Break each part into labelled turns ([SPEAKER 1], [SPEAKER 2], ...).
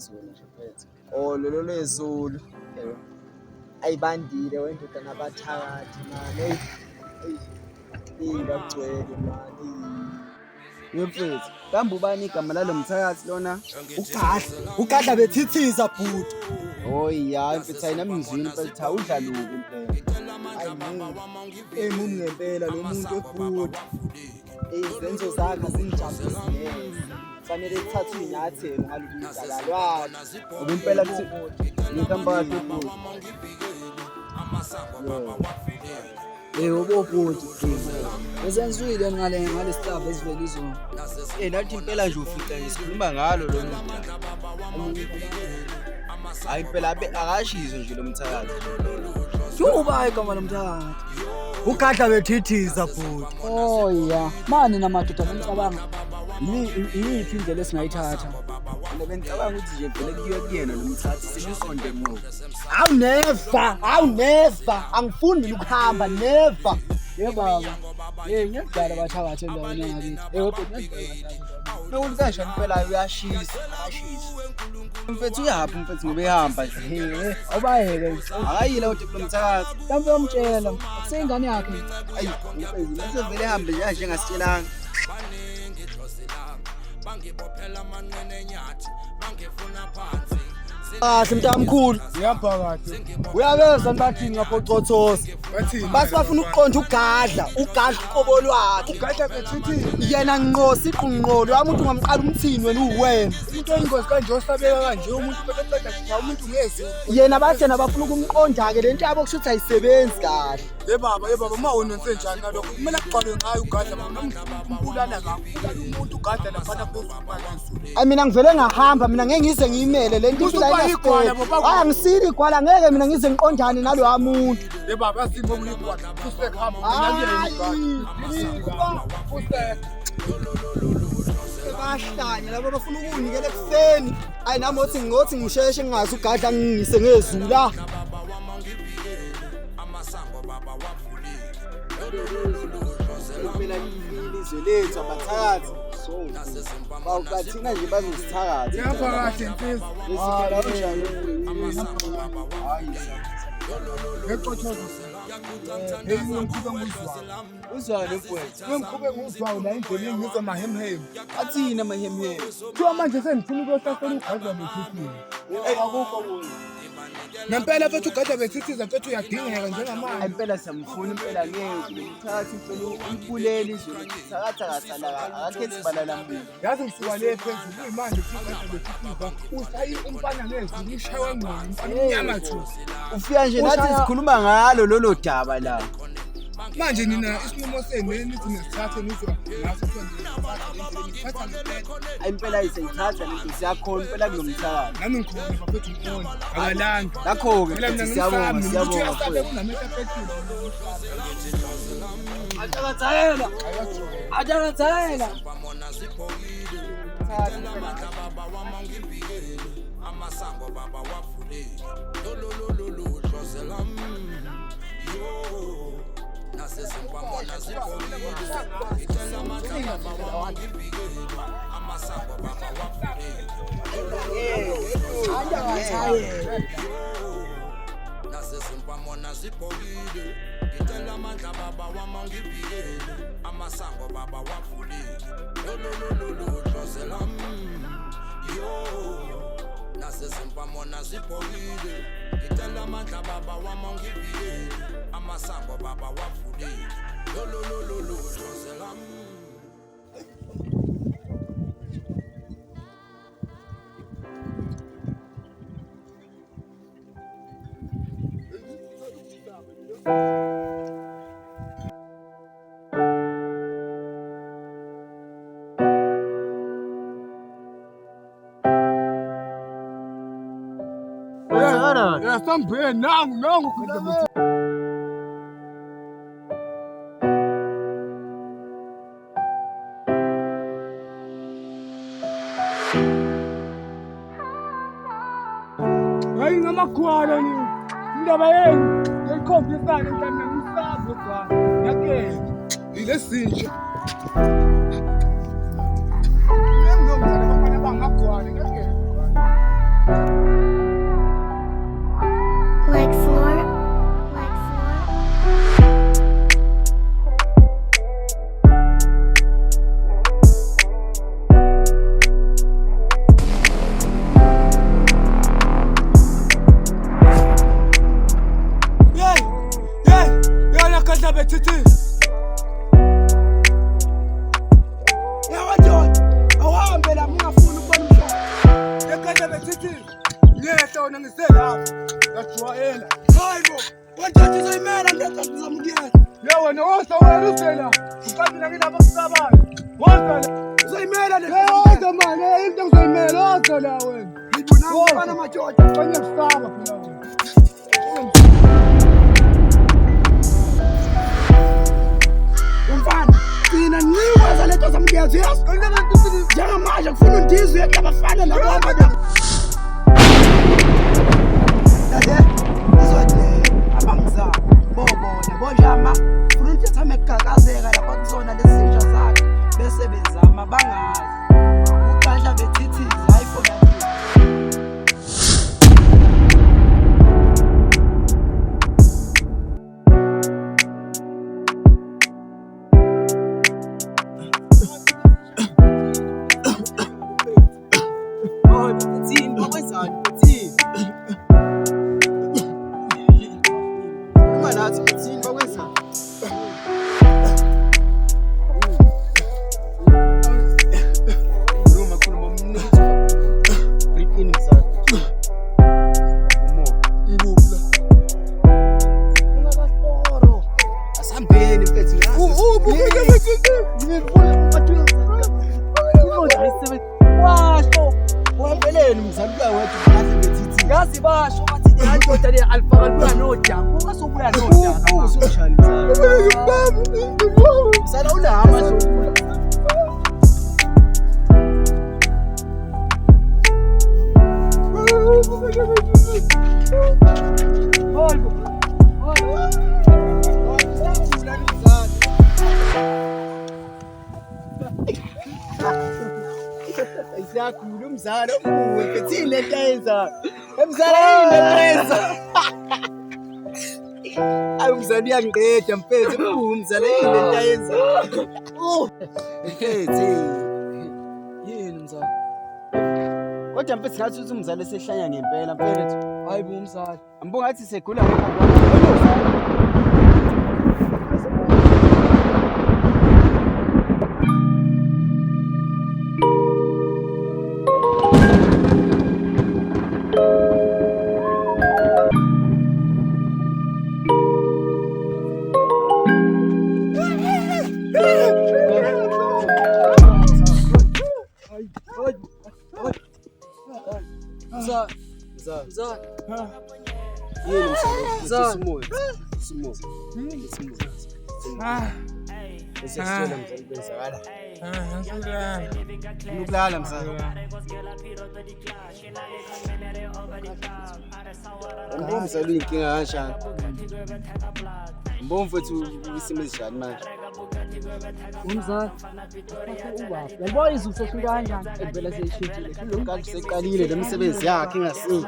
[SPEAKER 1] lwesiZulu nje mfethu.
[SPEAKER 2] Oh lolo lwezulu. Ayibandile wendoda nabathakathi manje. Hey bagcwele manje.
[SPEAKER 1] Yemfethu, kambe ubani igama lalo mthakathi lona?
[SPEAKER 2] Ugadla bethithiza bhuti.
[SPEAKER 1] Oh ya, mfethu ayinami ngizwini mfethu awudla lubi impela.
[SPEAKER 2] Hayi mumi ngempela lo muntu ebhuti. Izenzo zakhe zingijabulile. Fanele uthathe inyathelo ngalokudlalwa.
[SPEAKER 1] Ubimpela kuthi ngihamba kahle futhi.
[SPEAKER 3] Obobhuti ezenzwile ngale staff ezivela izona.
[SPEAKER 1] Nathi impela nje ufica ngisikhuluma ngalo lo muntu. Hayi impela akashizo nje lo mthakathi.
[SPEAKER 3] Kuba igama lomthakathi.
[SPEAKER 2] Ugadla bethithiza bhuti.
[SPEAKER 3] Oh ya, mani namadoda ngicabanga. Yiphi indlela esingayithatha?
[SPEAKER 1] Mina bengicabanga ukuthi nje vele kuyiwe kuyena lo mthakathi silisonde ngo.
[SPEAKER 2] Awu never. Angifuni ukuhamba never.
[SPEAKER 3] Baba. Ngiyadala bathakathi endaweni yangakithi. Kodwa ngiyadala.
[SPEAKER 1] Nokuthi kanjani impela uyashisa. Mfethu uyaphi mfethu ngoba ehamba nje.
[SPEAKER 3] Awubayeke.
[SPEAKER 1] Akayila kodwa lo mthakathi.
[SPEAKER 3] Mhlawumbe uyamtshela. Kusengane yakhe.
[SPEAKER 1] Ayi, mfethu mase vele ehambe nje ngasitshelanga.
[SPEAKER 4] Bangibophela amanqene nyathi bangifuna phansi
[SPEAKER 2] Kahle mntamkhulu.
[SPEAKER 3] Ngiyapha kahle.
[SPEAKER 2] Uyabeza bathini ngaphoqothosa.
[SPEAKER 3] Bathini?
[SPEAKER 2] Basifuna ukuqonda ugadla uqobo lwakhe.
[SPEAKER 3] Ugadla bethithiza.
[SPEAKER 2] Yena ngqo siqunqolo, umuntu ungamqala umthini wena uwena.
[SPEAKER 3] Into eyingozi kanje osabeka kanje umuntu beqeda nje umuntu ngezi.
[SPEAKER 2] Yena bathena bafuna ukumqonda ke lento yabo kushuthi ayisebenzi kahle.
[SPEAKER 3] Baba uma unonse njani nalokho kumele aqale ngayo ugadla ngambulala kakhulu umuntu ugadla laphana phezulu.
[SPEAKER 2] Mina ngivele ngahamba mina ngeke ngize ngiyimele lento ifila igwala. Angisili igwala ngeke mina ngize ngiqondane nalo muntu.
[SPEAKER 3] Baba yasimbo igwala kuseke hamba
[SPEAKER 2] Bahlanya labo bafuna ukunikela ekufeni. Hayi nami ngothi ngisheshe ngingazi ugadla ngingise ngezula.
[SPEAKER 1] Phela ilizwe lethu abathakathi. So, bawukathina nje bazosithakathi.
[SPEAKER 3] Ngiyapha kahle mfisi.
[SPEAKER 1] La unjani? Hayi.
[SPEAKER 3] Ngexothoza.
[SPEAKER 1] Uzwane mfowethu.
[SPEAKER 3] Ngimkhube nguzwayo la endleleni ngize mahemhem.
[SPEAKER 1] Athina amahemhem.
[SPEAKER 3] Kuthiwa manje sengifuna ukuyohlasela ugadla bethithiza.
[SPEAKER 1] Akukho kuyo.
[SPEAKER 3] Ngempela mfethu ugadla bethithiza mfethu uyadingeka njengamanje.
[SPEAKER 1] Impela siyamfuna impela ngeke umthatha impela umpulele izwe lithakatha kasala akakhethi balala mbili.
[SPEAKER 3] Yazi ngisuka le phezulu imanje ugadla bethithiza. Usayi umfana ngezulu ushawe ngqondo umfana unyama thu.
[SPEAKER 1] Ufika nje nathi sikhuluma ngalo lolo daba la.
[SPEAKER 3] Manje nina isinqumo senu nithi ngisithathe nizwa ngaso
[SPEAKER 1] impela ayisayithatha lento siyakhona impela kunomthakathi.
[SPEAKER 3] nami ngikhona bafethu ngibona akalanga
[SPEAKER 1] Lakho ke siyabonga.
[SPEAKER 3] Ajarazela
[SPEAKER 4] amasango baba wafule lolololo hlozela yo nasesimpamona zibhonile itela amandla baba wangibike amasango baba wafule nasesimpamona zibhonile itela amandla baba wangibike amasango baba wafule lolololo hlozela yo nasesimpamona zibhonile ngitela amandla baba wami ngivile amasango baba wavule lolololo hlozela
[SPEAKER 3] Somebody nangu hayi ngamakhwala ni indaba yenu ngikhombisana mntana ngisabe kwa yake ile sinje ngiyangizana bafana bangakhwala ngeke bethithi ngiyehla wona ngiselapha ngajwayela hayibo wantathu uzoyimela ndoda ngizamukela le wena woza wena usela uqambi nakina abakusabayo woza uzoyimela le woza manje into ngizoyimela woza la wena ngibona ngifana majoda fanya kusaba phela wena umfana thina niwaza leto zamukeza yazi njengamanje kufuna undizwe yabafana labo abada abangizama bobona bonjama funa umthetha megagazeka lapha kuzona lesisha zakhe bese bezama bangazi uqasha bethithiza iPhone Isakhulu umzalo uwefethile lento ayenza emzalweni leyenza ayumzali yangiqeda mfethu umzalweni lento ayenza mfethu yini mzalo kodwa mfethu ngathi uthi umzali esehlanya ngempela mfethu hayi bu umzali ambonga ngathi segula Nuklala mzala. Mbona mzala inkinga kanjani? Mbona mfethu isimo esinjani manje?
[SPEAKER 2] Umzala. Yabona izuso sifika kanjani? Ebela seyishintshile.
[SPEAKER 1] Kulokali seqalile lemisebenzi yakhe ingasingi.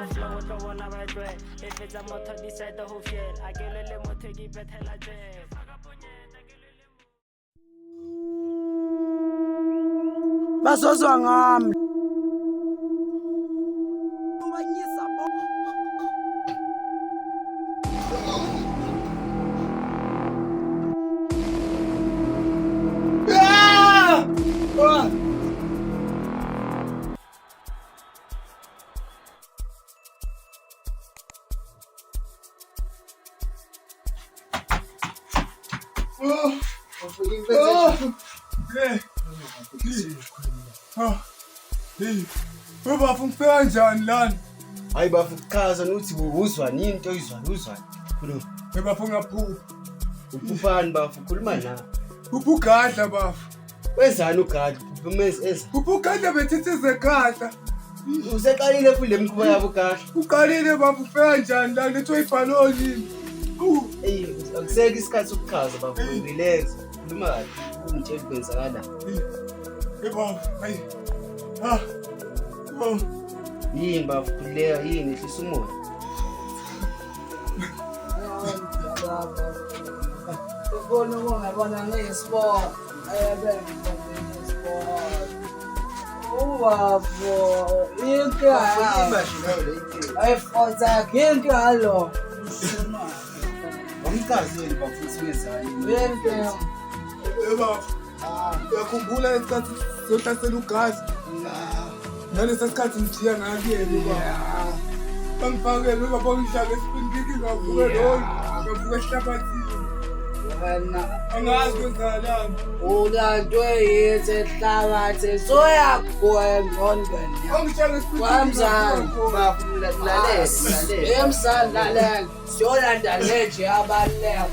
[SPEAKER 2] Basozwa ngami.
[SPEAKER 3] Bafu ngifika kanjani lana?
[SPEAKER 1] Hayi bafu chaza nokuthi uzwani into oyizwani khuluma.
[SPEAKER 3] Bafu ngaphupha.
[SPEAKER 1] Uphufani bafu khuluma la.
[SPEAKER 3] Uphugadla bafu.
[SPEAKER 1] Wenzani ugadla? Uphumeza.
[SPEAKER 3] Uphugadla bethithize ekhanda.
[SPEAKER 1] Useqalile kule mkhuba yabo kahle.
[SPEAKER 3] Uqalile bafu ufika kanjani lana letho ibhaloni.
[SPEAKER 1] Akuseke isikhathi sokuchaza bafu relax. Khuluma kahle. Ungitshela kwenzakala.
[SPEAKER 3] Bafu hayi.
[SPEAKER 1] Yini bafu khuleka yini ehlisa umoya.
[SPEAKER 2] Ubona ngabona ngesport. Ubavo into ayifonza kinto halo.
[SPEAKER 1] Umkazeli bafu sibezani.
[SPEAKER 2] Yento.
[SPEAKER 3] Bafu. Uyakhumbula isikhathi sohlasela ugazi? Ngalesa sikhathi ngijiya ngakuyena ubaba. Bangifakele ubaba ngishaka esipindiki ngavuke lo. Ngavuke ehlabathini. Angazi kwenzakalani.
[SPEAKER 5] Ulanto eyithi ehlabathi soyagwa engqondweni.
[SPEAKER 3] Angishaka esipindiki.
[SPEAKER 5] Kwamzani. Emsani lalela. Siyolanda leje abaleka.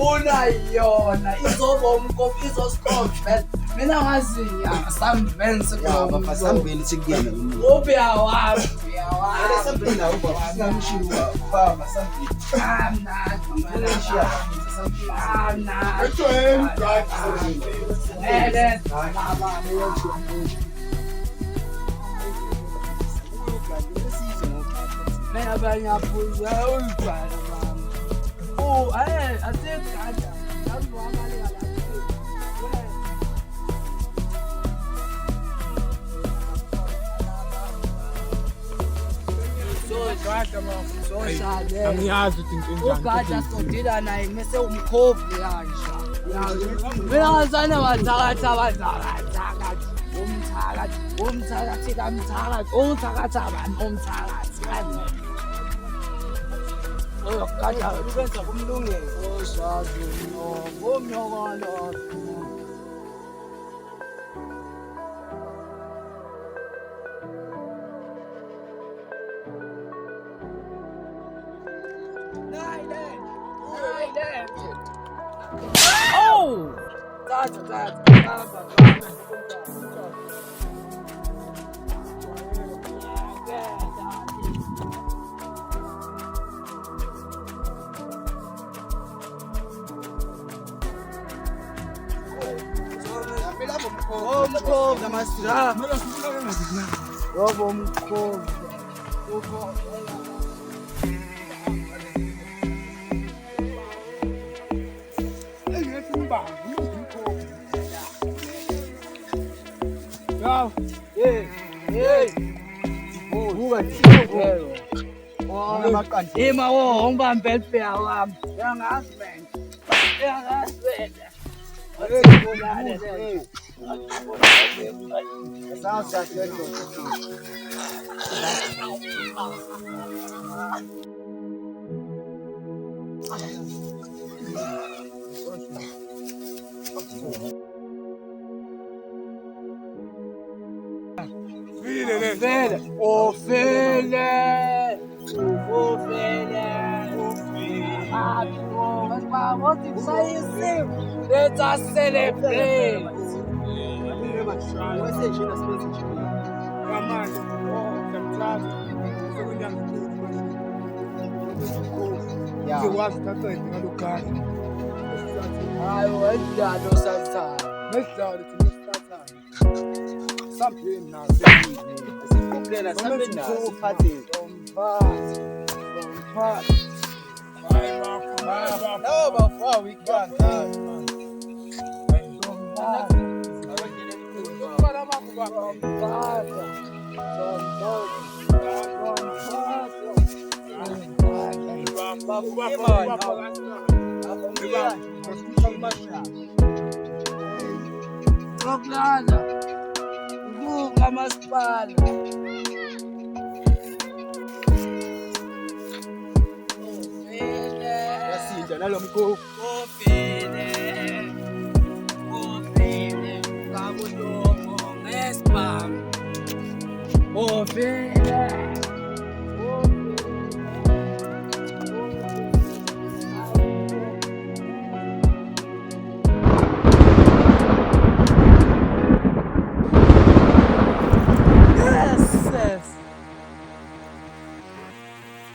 [SPEAKER 5] Una yona izoba umkopi izosikhombe. Mina ngazinya sambenze
[SPEAKER 2] baba sambeni sikuyena
[SPEAKER 5] uyawazi
[SPEAKER 2] sambeni nawo baba singamshiwa baba sambeni
[SPEAKER 3] Angiyazi ukuthi into
[SPEAKER 5] ugada sodila naye mase umkhovu yanje mina ngazane wathakathi umthakathi kamthakathi umthakathi abantu umthakathi oyokada ukwenza kumlungelo osazi ngomnyokolo Oh! That's Ima wo umbambe elibheka wami uyangazi wena uyangazi wena Let us celebrate.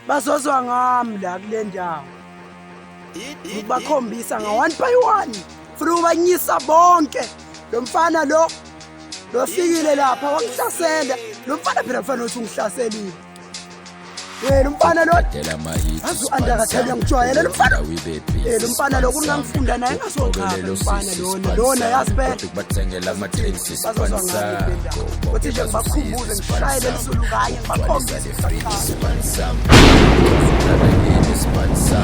[SPEAKER 5] Bazozwa ngami la kule ndawo ngibakhombisa nga 1 by 1 funa ubanyisa bonke lo mfana lo fikile lapha wangihlasela lo mfana phela mfana uthi ungihlaselile lo mfana lo azu andakathela ngijwayele lo mfana lo mfana lo kunangifunda naye ngasokhapha lo mfana lona yaziphela
[SPEAKER 4] bathengela ama-trains
[SPEAKER 5] bazozwa ngami uthi nje ngibakhumbuze ngishayele lisulukanye ngibakhombise
[SPEAKER 4] Sponsor,